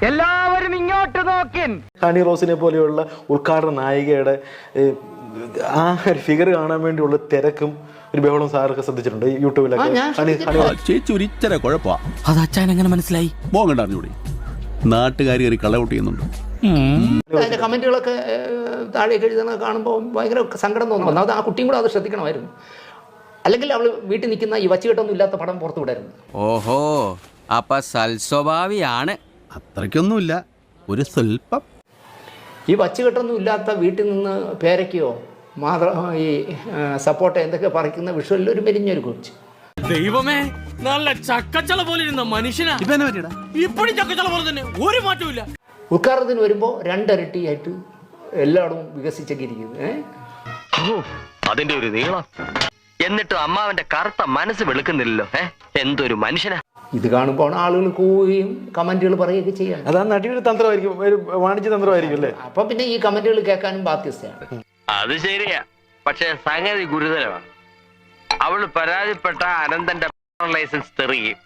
എല്ലാവരും ഇങ്ങോട്ട് നോക്കിൻ. ഹണി റോസിനെ പോലെയുള്ള ഉദ്ഘാടന നായികയുടെ ആ ഒരു ഫിഗർ കാണാൻ വേണ്ടിയുള്ള തിരക്കും ഒരു ബഹളം സാറൊക്കെ ശ്രദ്ധിച്ചിട്ടുണ്ട് യൂട്യൂബിലൊക്കെ. അത് അച്ഛൻ എങ്ങനെ മനസ്സിലായി? പോകണ്ടൂടി നാട്ടുകാർ കയറി കളൗട്ട് ചെയ്യുന്നുണ്ട്. അതിന്റെ കമന്റുകളൊക്കെ താഴേക്ക് എഴുതുന്നത് കാണുമ്പോൾ ഭയങ്കര സങ്കടം തോന്നും. ഒന്നാമത് ആ കുട്ടിയും കൂടെ അത് ശ്രദ്ധിക്കണമായിരുന്നു. അല്ലെങ്കിൽ അവള് വീട്ടിൽ നിൽക്കുന്ന ഈ വച്ചുകെട്ടൊന്നും ഇല്ലാത്ത പടം പുറത്തു വിടായിരുന്നു. ഓഹോ, അപ്പൊ സൽസ്വഭാവിയാണ്. അത്രയ്ക്കൊന്നുമില്ല, ഒരു സ്വല്പം. ഈ വച്ചുകെട്ടൊന്നും ഇല്ലാത്ത വീട്ടിൽ നിന്ന് പേരയ്ക്കോ ഈ സപ്പോർട്ട് എന്തൊക്കെ പറിക്കുന്ന വിഷുവലിൽ ഒരു മെലിഞ്ഞൊരു കുറിച്ച്. ദൈവമേ, നല്ല ചക്കച്ചള പോലെ ഇരുന്ന മനുഷ്യനാ ഇപ്പഴും ചക്കച്ചള പോലെ തന്നെ, ഒരു മാറ്റമില്ല. ഉദ്ഘാടനത്തിന് വരുമ്പോൾ രണ്ടരട്ടിയായിട്ട് എല്ലായിടവും വികസിച്ചൊക്കെ ഇരിക്കുന്നു. അതിന്റെ ഒരു നീളം. എന്നിട്ട് അമ്മാവന്റെ കറുത്ത മനസ്സ് വെളുക്കുന്നില്ലല്ലോ. എന്തൊരു മനുഷ്യനാ. ഇത് കാണുമ്പോൾ ആളുകൾ കൂവുകയും കമന്റുകൾ പറയുകയൊക്കെ ചെയ്യാം. അതാ നടിയൊരു തന്ത്രമായിരിക്കും, ഒരു വാണിജ്യ തന്ത്രമായിരിക്കും അല്ലേ? അപ്പൊ പിന്നെ ഈ കമന്റുകൾ കേൾക്കാനും ബാധ്യസ്ഥയാണ്. അത് ശരിയാ, പക്ഷെ സംഗതി ഗുരുതരമാണ്. അവള് പരാതിപ്പെട്ട അനന്തന്റെ ലൈസൻസ് തെറിയും.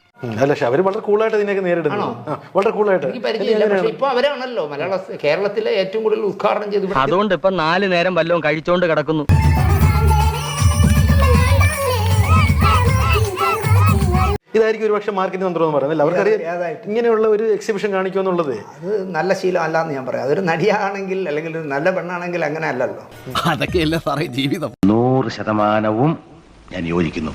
അല്ല, പക്ഷെ അവര് വളരെ കൂളായിട്ട് ഇതിനൊക്കെ നേരിടുന്നു. വളരെ കൂളായിട്ട്. എനിക്ക് പരിചയമില്ല, പക്ഷെ ഇപ്പൊ അവരാണല്ലോ കേരളത്തിലെ ഏറ്റവും കൂടുതൽ ഉദ്ഘാടനം ചെയ്ത്. അതുകൊണ്ട് ഇപ്പൊ 4 നേരം വല്ലതും കഴിച്ചോണ്ട് കിടക്കുന്നു. ഇതായിരിക്കും ഒരു പക്ഷേ മാർക്കറ്റിംഗ് തന്ത്രം എന്ന് പറയുന്നത്. അവർക്കറിയാം ഇങ്ങനെയുള്ള ഒരു എക്സിബിഷൻ കാണിക്കുമെന്നുള്ളത്. അത് നല്ല ശീലം അല്ലാന്ന് ഞാൻ പറയാം. അതൊരു നടിയാണെങ്കിൽ അല്ലെങ്കിൽ ഒരു നല്ല പെണ്ണാണെങ്കിൽ അങ്ങനെ അല്ലല്ലോ. അതൊക്കെയല്ലേ സാറേ ജീവിതം. 100% ഞാൻ യോജിക്കുന്നു.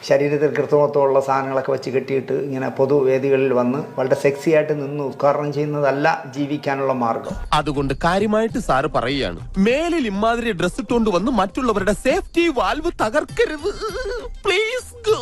ശരീരത്തിൽ കൃത്രിമത്വമുള്ള സാധനങ്ങളൊക്കെ വെച്ച് കെട്ടിയിട്ട് ഇങ്ങനെ പൊതുവേദികളിൽ വന്ന് വളരെ സെക്സി ആയിട്ട് നിന്ന് ഉദ്ഘാടനം ചെയ്യുന്നതല്ല ജീവിക്കാനുള്ള മാർഗം. അതുകൊണ്ട് കാര്യമായിട്ട് സാറ് പറയുകയാണ്, മേലിൽ ഇമാതിരി ഡ്രസ് ഇട്ടുകൊണ്ട് വന്ന് മറ്റുള്ളവരുടെ സേഫ്റ്റി വാൽവ് തകർക്കരുത്. Please go.